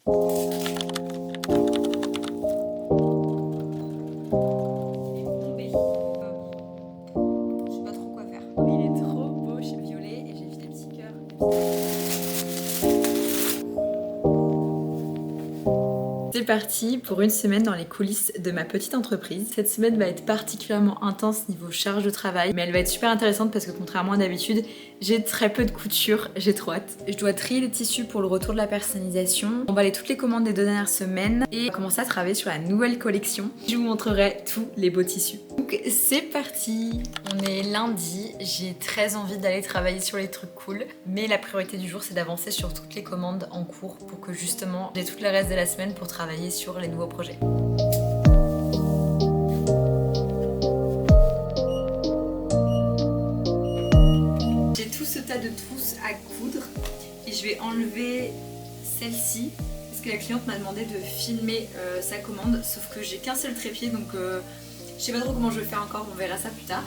Tombé. Je sais pas trop quoi faire. Il est trop beau chez Violet et j'ai vu des petits cœurs. C'est parti pour une semaine dans les coulisses de ma petite entreprise. Cette semaine va être particulièrement intense niveau charge de travail, mais elle va être super intéressante parce que contrairement à d'habitude, j'ai très peu de couture, j'ai trop hâte. Je dois trier les tissus pour le retour de la personnalisation, emballer toutes les commandes des deux dernières semaines et commencer à travailler sur la nouvelle collection. Je vous montrerai tous les beaux tissus. Donc c'est parti. On est lundi, j'ai très envie d'aller travailler sur les trucs cool, mais la priorité du jour c'est d'avancer sur toutes les commandes en cours pour que justement j'ai tout le reste de la semaine pour travailler sur les nouveaux projets. J'ai tout ce tas de trousses à coudre et je vais enlever celle-ci parce que la cliente m'a demandé de filmer sa commande, sauf que j'ai qu'un seul trépied donc je sais pas trop comment je vais faire encore, on verra ça plus tard.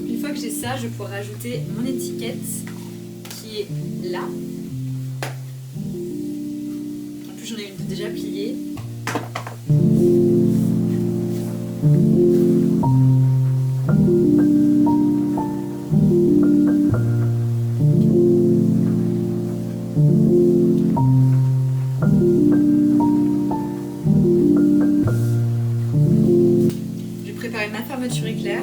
Une fois que j'ai ça, je vais pouvoir rajouter mon étiquette qui est là. En plus, j'en ai une déjà pliée. Je vais préparer ma fermeture éclair.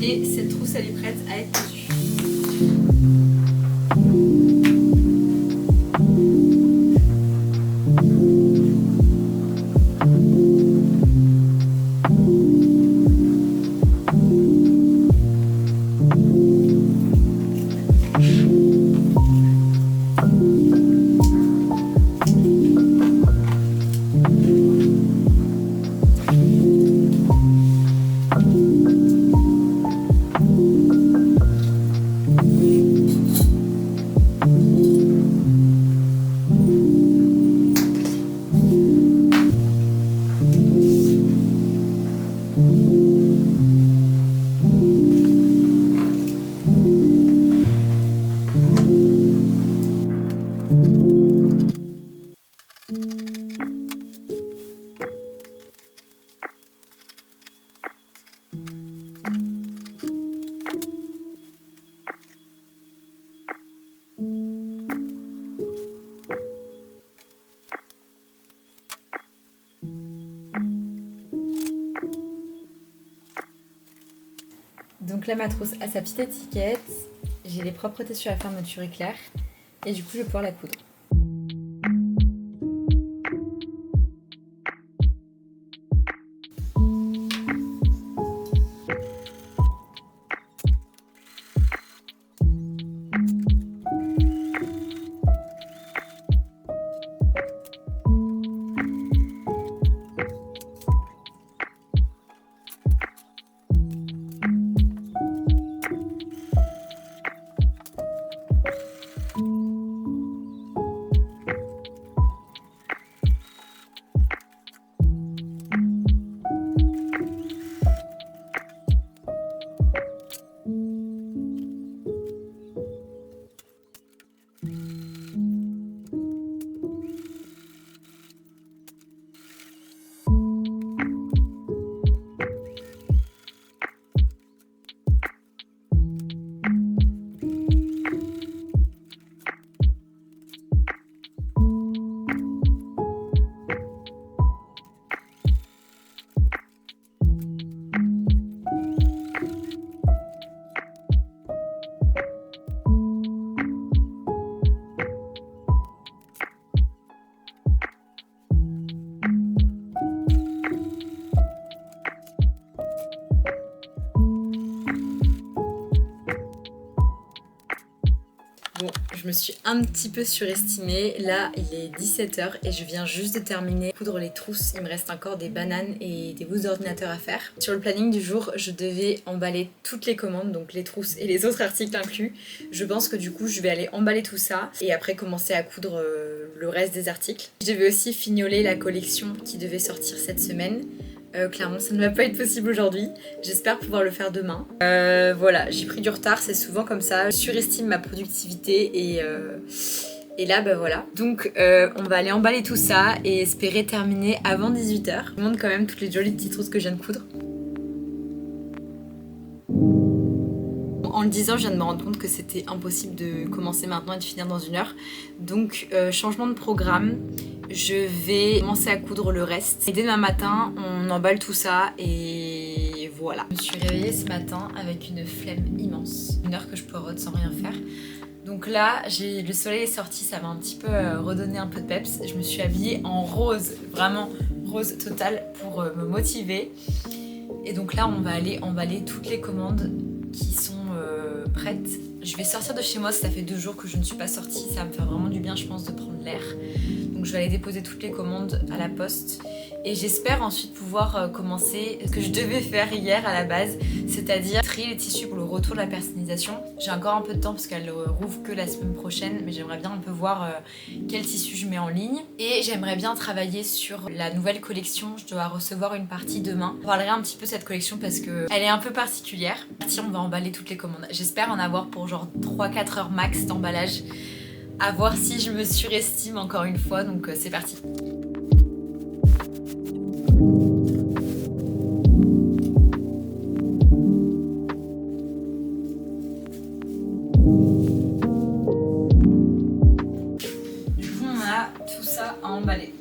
Et cette trousse elle est prête à être cousue. Donc là ma trousse a sa petite étiquette, j'ai les propretés sur la fermeture éclair et du coup je vais pouvoir la coudre. Bon, je me suis un petit peu surestimée. Là, il est 17h et je viens juste de terminer de coudre les trousses. Il me reste encore des bananes et des bouts d'ordinateur à faire. Sur le planning du jour, je devais emballer toutes les commandes, donc les trousses et les autres articles inclus. Je pense que du coup, je vais aller emballer tout ça et après commencer à coudre le reste des articles. Je devais aussi fignoler la collection qui devait sortir cette semaine. Clairement ça ne va pas être possible aujourd'hui, j'espère pouvoir le faire demain. Voilà, j'ai pris du retard, c'est souvent comme ça, je surestime ma productivité et là bah voilà. Donc on va aller emballer tout ça et espérer terminer avant 18h. Je vous montre quand même toutes les jolies petites trousses que je viens de coudre. En le disant, je viens de me rendre compte que c'était impossible de commencer maintenant et de finir dans 1 heure. Donc changement de programme. Je vais commencer à coudre le reste. Et dès demain matin, on emballe tout ça et voilà. Je me suis réveillée ce matin avec une flemme immense. 1 heure que je poireaute sans rien faire. Donc là, le soleil est sorti, ça m'a un petit peu redonné un peu de peps. Je me suis habillée en rose, vraiment rose total pour me motiver. Et donc là, on va aller emballer toutes les commandes qui sont prêtes. Je vais sortir de chez moi, ça fait 2 jours que je ne suis pas sortie. Ça va me faire vraiment du bien, je pense, de prendre l'air. Donc je vais aller déposer toutes les commandes à la poste et j'espère ensuite pouvoir commencer ce que je devais faire hier à la base, c'est-à-dire trier les tissus pour le retour de la personnalisation. J'ai encore un peu de temps parce qu'elle rouvre que la semaine prochaine, mais j'aimerais bien un peu voir quel tissu je mets en ligne et j'aimerais bien travailler sur la nouvelle collection. Je dois recevoir une partie demain. Je parlerai un petit peu de cette collection parce qu'elle est un peu particulière. On va emballer toutes les commandes. J'espère en avoir pour genre 3-4 heures max d'emballage. À voir si je me surestime encore une fois, donc c'est parti. Du coup, on a tout ça à emballer.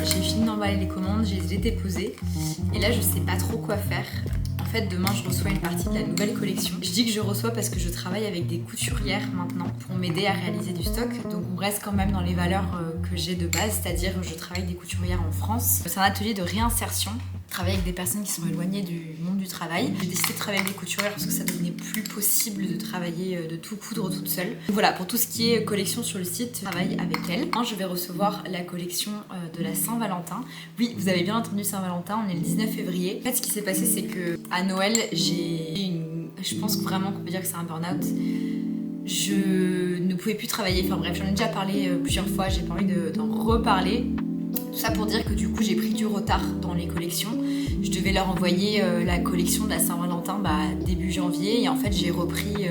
J'ai fini d'emballer les commandes, je les ai déposées et là je sais pas trop quoi faire. En fait demain je reçois une partie de la nouvelle collection. Je dis que je reçois parce que je travaille avec des couturières maintenant pour m'aider à réaliser du stock. Donc on reste quand même dans les valeurs que j'ai de base, c'est-à-dire je travaille avec des couturières en France. C'est un atelier de réinsertion. Je travaille avec des personnes qui sont éloignées du monde du travail. J'ai décidé de travailler avec des couturières parce que ça devenait plus possible de travailler, de tout coudre toute seule. Donc voilà, pour tout ce qui est collection sur le site, je travaille avec elle. Je vais recevoir la collection de la Saint-Valentin. Oui, vous avez bien entendu Saint-Valentin, on est le 19 février. En fait, ce qui s'est passé, c'est que à Noël, je pense vraiment qu'on peut dire que c'est un burn-out. Je ne pouvais plus travailler, enfin bref, j'en ai déjà parlé plusieurs fois, j'ai pas envie d'en reparler. Tout ça pour dire que du coup j'ai pris du retard dans les collections. Je devais leur envoyer la collection de la Saint-Valentin début janvier et en fait j'ai repris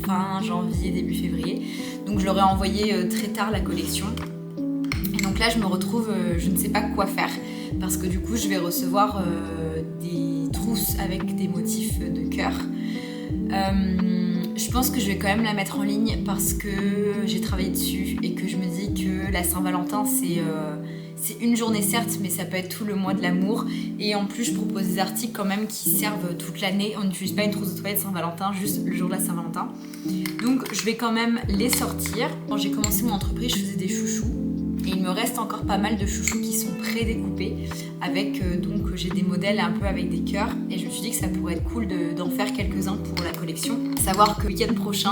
fin janvier, début février. Donc je leur ai envoyé très tard la collection. Et donc là je me retrouve, je ne sais pas quoi faire parce que du coup je vais recevoir des trousses avec des motifs de cœur. Je pense que je vais quand même la mettre en ligne parce que j'ai travaillé dessus et que je me dis que la Saint-Valentin c'est une journée certes, mais ça peut être tout le mois de l'amour. Et en plus je propose des articles quand même qui servent toute l'année. On n'utilise pas une trousse de toilette Saint-Valentin, juste le jour de la Saint-Valentin. Donc je vais quand même les sortir. Quand j'ai commencé mon entreprise, je faisais des chouchous. Et il me reste encore pas mal de chouchous qui sont pré-découpés avec donc j'ai des modèles un peu avec des cœurs et je me suis dit que ça pourrait être cool d'en faire quelques-uns pour la collection. Savoir que le week-end prochain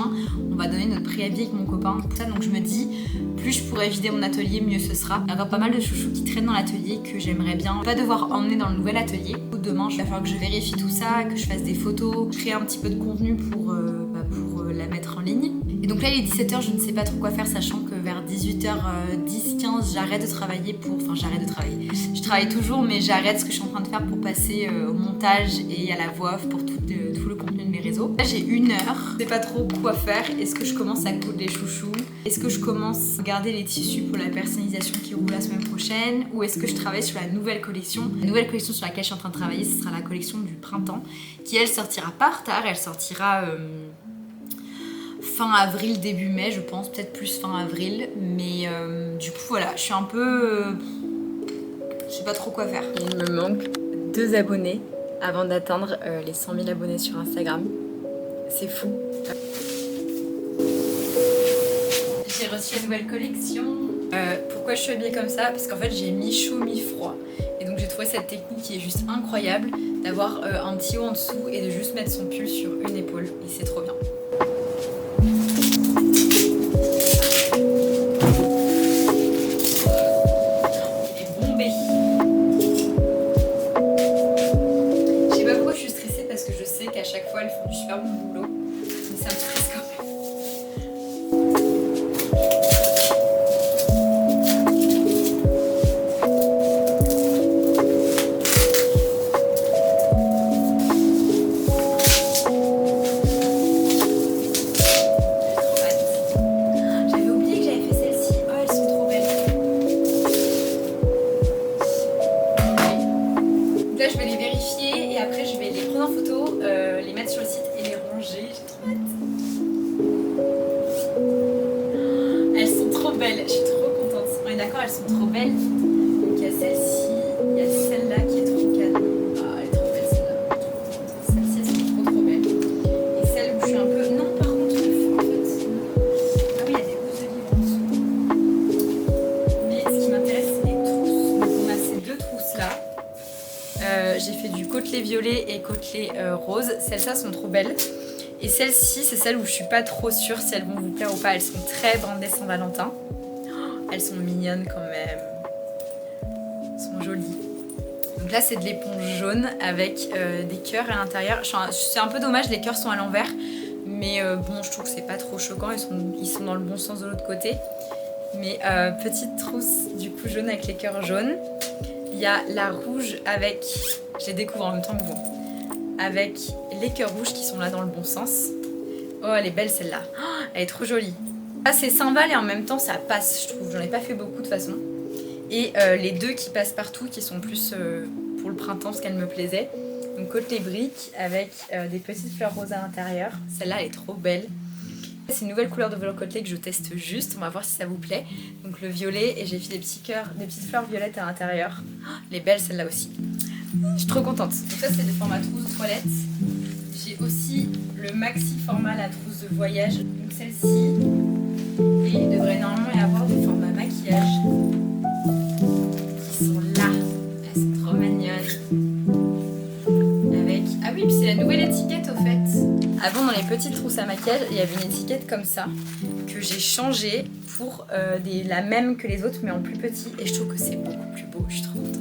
on va donner notre préavis avec mon copain pour ça, donc je me dis plus je pourrais vider mon atelier, mieux ce sera. Il y a encore pas mal de chouchous qui traînent dans l'atelier que j'aimerais bien pas devoir emmener dans le nouvel atelier. Demain il va falloir que je vérifie tout ça, que je fasse des photos, créer un petit peu de contenu pour la mettre en ligne. Et donc là il est 17h, je ne sais pas trop quoi faire, sachant que vers 18h10, 15 j'arrête de travailler j'arrête de travailler. Je travaille toujours mais j'arrête ce que je suis en train de faire pour passer au montage et à la voix off pour tout le contenu de mes réseaux. Là j'ai 1 heure, je sais pas trop quoi faire. Est-ce que je commence à coudre les chouchous? Est-ce que je commence à garder les tissus pour la personnalisation qui roule la semaine prochaine? Ou est-ce que je travaille sur la nouvelle collection? La nouvelle collection sur laquelle je suis en train de travailler, ce sera la collection du printemps qui elle sortira pas tard, elle sortira fin avril, début mai je pense, peut-être plus fin avril, mais du coup voilà, je suis un peu... je sais pas trop quoi faire. Il me manque 2 abonnés avant d'atteindre les 100 000 abonnés sur Instagram. C'est fou. J'ai reçu la nouvelle collection. Pourquoi je suis habillée comme ça? Parce qu'en fait j'ai mi chaud, mi froid. Et donc j'ai trouvé cette technique qui est juste incroyable d'avoir un petit haut en dessous et de juste mettre son pull sur une épaule. Et c'est trop bien. À chaque fois elles font du super bon boulot, mais ça me stresse quand même. violer et après je vais les prendre en photo, les mettre sur le site et les ranger. J'ai trop hâte. Elles sont trop belles, je suis trop contente. On est d'accord, elles sont trop belles. Donc il y a celle-ci, il y a celle-là qui est trop canon. Ah, elle est trop belle celle-là. Celle-ci, elles sont trop belles. Et celle où je suis un peu... Non, par contre, le fond en fait. Ah oui, il y a des gousses de livres en dessous. Mais ce qui m'intéresse, c'est les trousses. Donc on a ces deux trousses-là. J'ai fait du côtelé violet et côtelé rose. Celles-là sont trop belles. Et celles-ci, c'est celles où je suis pas trop sûre si elles vont vous plaire ou pas. Elles sont très brandées Saint-Valentin. Oh, elles sont mignonnes quand même. Elles sont jolies. Donc là, c'est de l'éponge jaune avec des cœurs à l'intérieur. C'est un peu dommage, les cœurs sont à l'envers. Mais bon, je trouve que c'est pas trop choquant. Ils sont dans le bon sens de l'autre côté. Mais petite trousse du coup jaune avec les cœurs jaunes. Il y a la rouge avec... Je les découvre en même temps que vous. Avec les cœurs rouges qui sont là dans le bon sens. Oh, elle est belle celle-là. Oh, elle est trop jolie. Ah, c'est Saint-Val et en même temps ça passe, je trouve. J'en ai pas fait beaucoup de toute façon. Et les deux qui passent partout, qui sont plus pour le printemps parce qu'elles me plaisaient. Donc côtelé brique avec des petites fleurs roses à l'intérieur. Celle-là, elle est trop belle. C'est une nouvelle couleur de velours côtelé que je teste juste. On va voir si ça vous plaît. Donc le violet et j'ai fait des petits cœurs, des petites fleurs violettes à l'intérieur. Oh, elle est belle celle-là aussi. Je suis trop contente. Donc ça c'est des formats trousse toilette. J'ai aussi le maxi format la trousse de voyage. Donc celle-ci. Et il devrait normalement y avoir des formats maquillage qui sont là. Elles sont trop mignonnes. Avec... Ah oui, puis c'est la nouvelle étiquette au fait. Avant dans les petites trousses à maquillage, il y avait une étiquette comme ça que j'ai changée pour la même que les autres mais en plus petit. Et je trouve que c'est beaucoup plus beau. Je suis trop contente.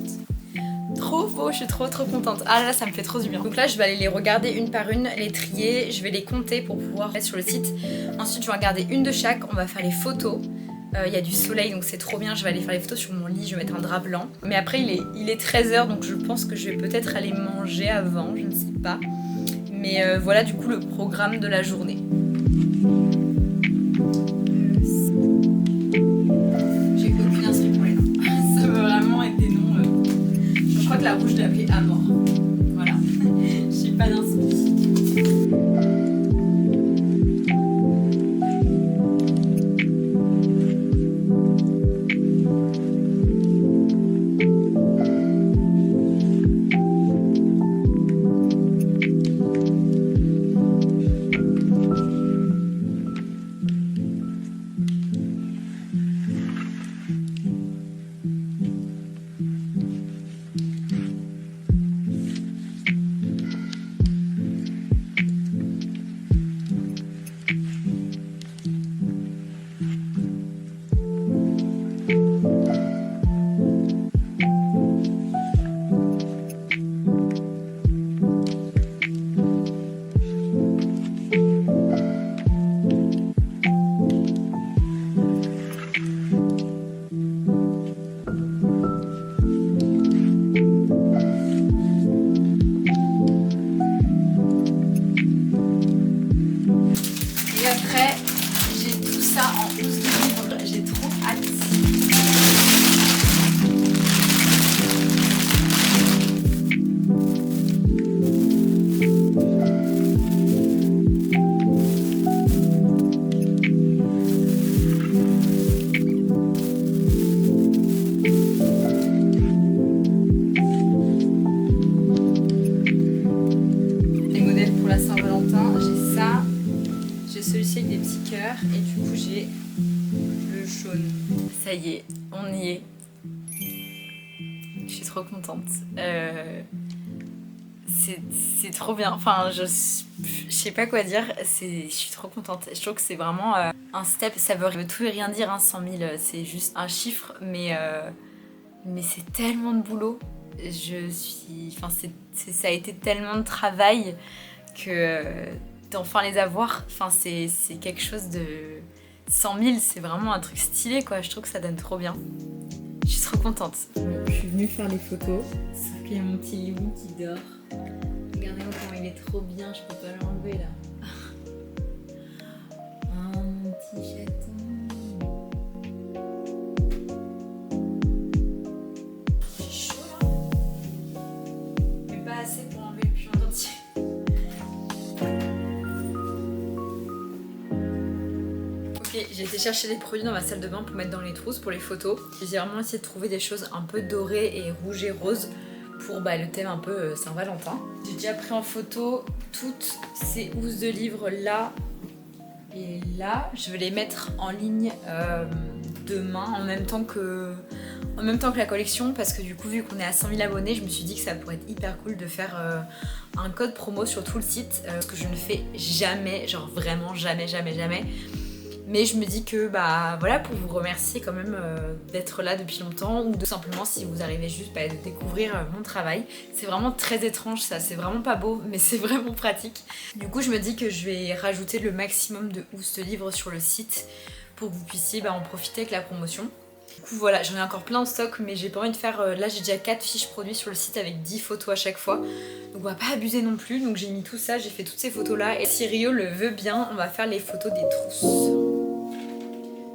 Trop beau, je suis trop contente. Ah là, ça me fait trop du bien. Donc là, je vais aller les regarder une par une, les trier, je vais les compter pour pouvoir mettre sur le site. Ensuite, je vais regarder une de chaque, on va faire les photos. Il y a du soleil, donc c'est trop bien. Je vais aller faire les photos sur mon lit, je vais mettre un drap blanc. Mais après, il est 13h, donc je pense que je vais peut-être aller manger avant, je ne sais pas. Mais voilà du coup le programme de la journée. J'ai aucune instru pour les noms. Ça va vraiment être des noms... Je crois que la rouge, je l'ai appelée Amor. Voilà. J'ai pas d'inspi. Et du coup j'ai le jaune. Ça y est, on y est. Je suis trop contente. C'est trop bien. Enfin, je sais pas quoi dire. Je suis trop contente. Je trouve que c'est vraiment un step. Ça veut tout et rien dire, hein, 100 000. C'est juste un chiffre, mais c'est tellement de boulot. Enfin, ça a été tellement de travail que d'enfin les avoir. Enfin, c'est quelque chose de 100 000. C'est vraiment un truc stylé, quoi. Je trouve que ça donne trop bien. Je suis trop contente. Je suis venue faire les photos. Sauf qu'il y a mon petit Louis qui dort. Regardez-moi comment il est trop bien. Je peux pas l'enlever là. Oh, mon petit chaton. J'ai chaud là. Mais pas assez pour enlever. entier. Ok, j'ai été chercher des produits dans ma salle de bain pour mettre dans les trousses pour les photos. J'ai vraiment essayé de trouver des choses un peu dorées et rouges et roses pour le thème un peu Saint-Valentin. J'ai déjà pris en photo toutes ces housses de livres là et là. Je vais les mettre en ligne demain en même temps que la collection, parce que du coup vu qu'on est à 100 000 abonnés, je me suis dit que ça pourrait être hyper cool de faire un code promo sur tout le site, ce que je ne fais jamais, genre vraiment jamais. Mais je me dis que voilà, pour vous remercier quand même d'être là depuis longtemps, ou tout simplement si vous arrivez juste de découvrir mon travail. C'est vraiment très étrange ça, c'est vraiment pas beau mais c'est vraiment pratique. Du coup je me dis que je vais rajouter le maximum de housses de livres sur le site pour que vous puissiez en profiter avec la promotion. Du coup voilà, j'en ai encore plein en stock mais j'ai pas envie de faire... là j'ai déjà 4 fiches produits sur le site avec 10 photos à chaque fois. Donc on va pas abuser non plus, donc j'ai mis tout ça, j'ai fait toutes ces photos là. Et si Rio le veut bien, on va faire les photos des trousses.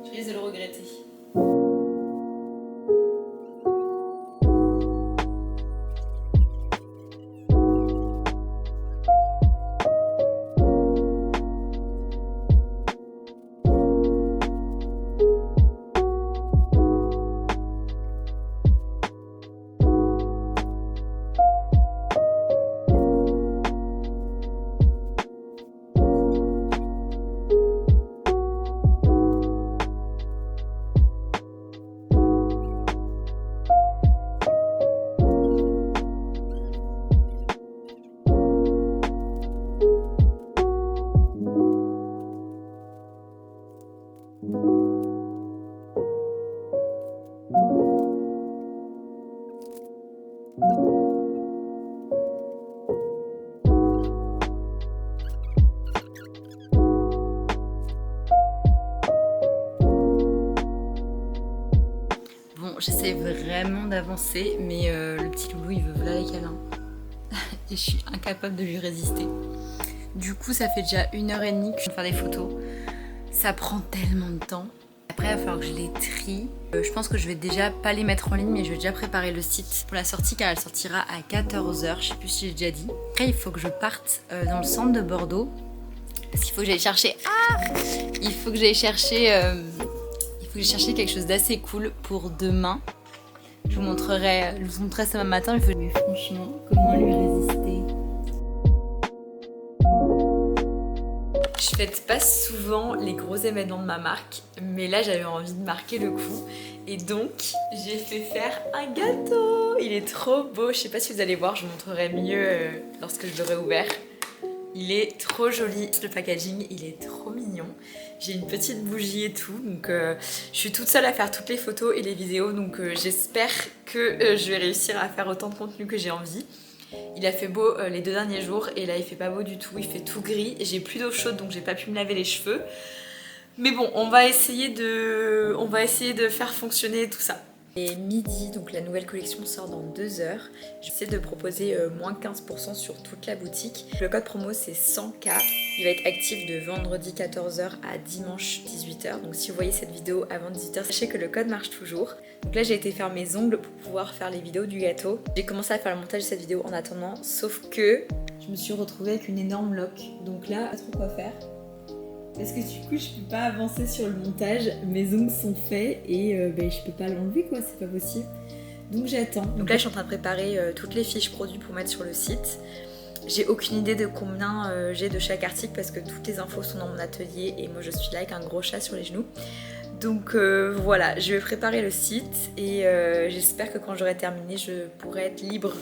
Je risque de le regretter. Bon, j'essaie vraiment d'avancer, mais le petit loulou il veut voilà les câlins. Et je suis incapable de lui résister. Du coup, ça fait déjà 1h30 que je viens de faire des photos. Ça prend tellement de temps. Après, il va falloir que je les trie. Je pense que je vais déjà pas les mettre en ligne, mais je vais déjà préparer le site pour la sortie, car elle sortira à 14h. Je sais plus si j'ai déjà dit. Après, il faut que je parte dans le centre de Bordeaux. Parce qu'il faut que j'aille chercher... Il faut que j'aille chercher... J'ai cherché quelque chose d'assez cool pour demain. Je vous montrerai ça demain matin. Mais franchement, comment lui résister? Je fête pas souvent les gros événements de ma marque, mais là j'avais envie de marquer le coup. Et donc, j'ai fait faire un gâteau. Il est trop beau. Je sais pas si vous allez voir, je vous montrerai mieux lorsque je l'aurai ouvert. Il est trop joli, le packaging, il est trop mignon. J'ai une petite bougie et tout, donc je suis toute seule à faire toutes les photos et les vidéos, donc j'espère que je vais réussir à faire autant de contenu que j'ai envie. Il a fait beau les 2 derniers jours et là il fait pas beau du tout, il fait tout gris. J'ai plus d'eau chaude donc j'ai pas pu me laver les cheveux. Mais bon, on va essayer de faire fonctionner tout ça. Et midi, donc la nouvelle collection sort dans 2 heures. J'essaie de proposer moins 15% sur toute la boutique. Le code promo c'est 100K. Il va être actif de vendredi 14h à dimanche 18h. Donc si vous voyez cette vidéo avant 18h, sachez que le code marche toujours. Donc là j'ai été faire mes ongles pour pouvoir faire les vidéos du gâteau. J'ai commencé à faire le montage de cette vidéo en attendant, sauf que je me suis retrouvée avec une énorme loque. Donc là, pas trop quoi faire. Parce que du coup je peux pas avancer sur le montage, mes ongles sont faits et je peux pas l'enlever quoi, c'est pas possible. Donc j'attends. Donc là je suis en train de préparer toutes les fiches produits pour mettre sur le site. J'ai aucune idée de combien j'ai de chaque article parce que toutes les infos sont dans mon atelier et moi je suis là avec un gros chat sur les genoux. Donc voilà, je vais préparer le site et j'espère que quand j'aurai terminé je pourrai être libre.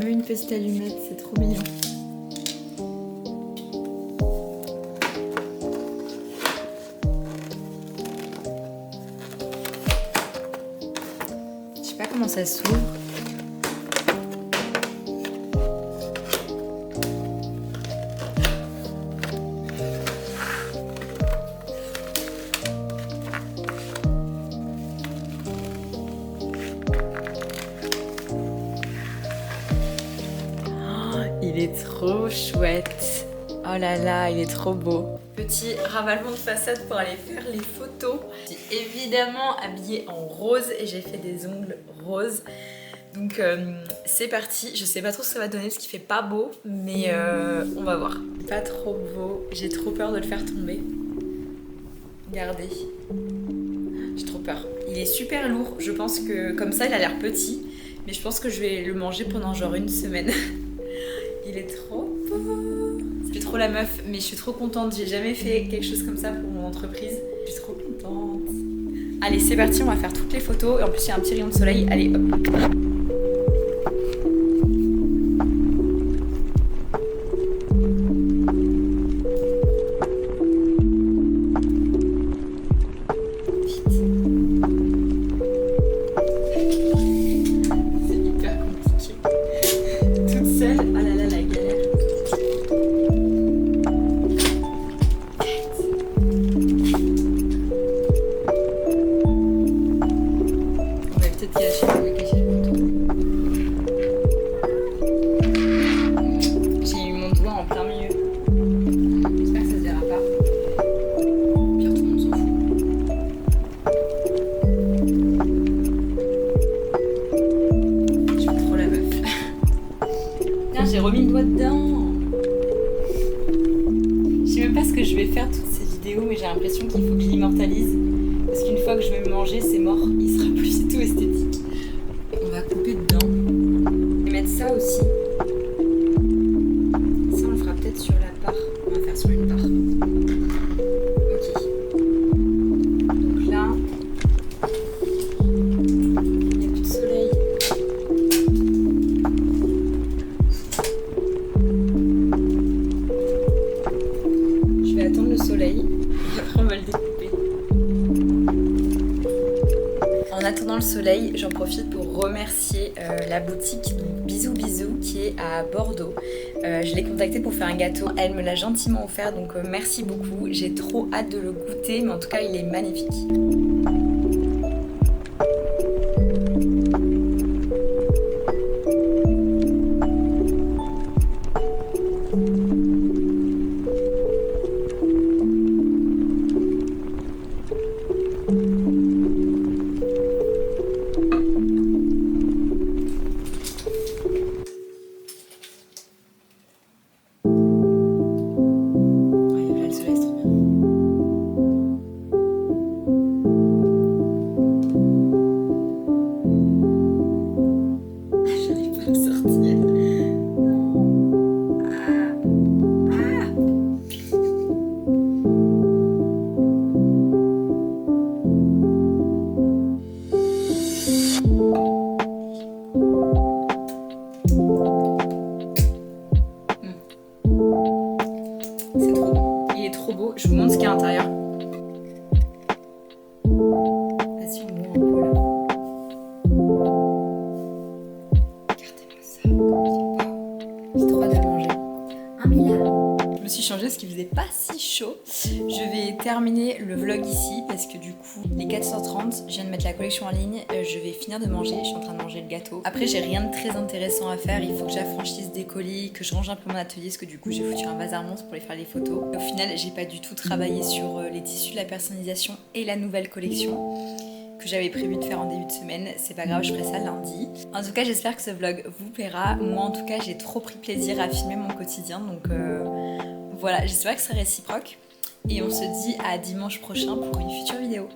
Une petite allumette, c'est trop mignon. Je sais pas comment ça s'ouvre. trop chouette. Oh là là, il est trop beau. Petit ravalement de façade pour aller faire les photos. J'ai évidemment habillée en rose et j'ai fait des ongles roses. Donc c'est parti. Je sais pas trop ce que ça va donner parce qu'il fait pas beau, mais on va voir. Pas trop beau. J'ai trop peur de le faire tomber. Regardez. J'ai trop peur. Il est super lourd. Je pense que comme ça, il a l'air petit. Mais je pense que je vais le manger pendant genre une semaine. Il est trop beau. Je suis trop la meuf, mais je suis trop contente. J'ai jamais fait quelque chose comme ça pour mon entreprise. Je suis trop contente. Allez, c'est parti. On va faire toutes les photos. Et en plus, il y a un petit rayon de soleil. Allez, hop. J'ai remis le doigt dedans. Je sais même pas ce que je vais faire toutes ces vidéos, mais j'ai l'impression qu'il faut que je l'immortalise. Parce qu'une fois que je vais me manger, c'est mort. Il sera plus du tout esthétique. On va couper dedans. Je vais mettre ça aussi. Ça, on le fera peut-être sur la part. On va faire sur une part. Ok. Donc là, il n'y a plus de soleil. Soleil, et après on va le découper. En attendant le soleil, j'en profite pour remercier la boutique Bisous Bisous qui est à Bordeaux. Je l'ai contactée pour faire un gâteau, elle me l'a gentiment offert, donc merci beaucoup. J'ai trop hâte de le goûter, mais en tout cas il est magnifique. Je vous montre ce qu'il y a à l'intérieur. Vas-y, on voit un peu là. Regardez-moi ça. J'ai trop hâte de le manger. Un milliard. Je me suis changée parce qu'il faisait pas si chaud. Je vais terminer le vlog ici parce que du coup, il est 4h30. Je viens de mettre la collection en ligne. Je vais finir de manger. Je suis en train de manger le gâteau. Après, j'ai rien de très intéressant à faire. Il faut que j'affranchisse des colis, que je range un peu mon atelier parce que du coup, j'ai foutu un bazar monstre pour les faire les photos. Au final, j'ai pas du tout travaillé sur les tissus, la personnalisation et la nouvelle collection que j'avais prévu de faire en début de semaine. C'est pas grave, je ferai ça lundi. En tout cas, j'espère que ce vlog vous plaira. Moi, en tout cas, j'ai trop pris plaisir à filmer mon quotidien. Donc voilà, j'espère que ce sera réciproque. Et on se dit à dimanche prochain pour une future vidéo.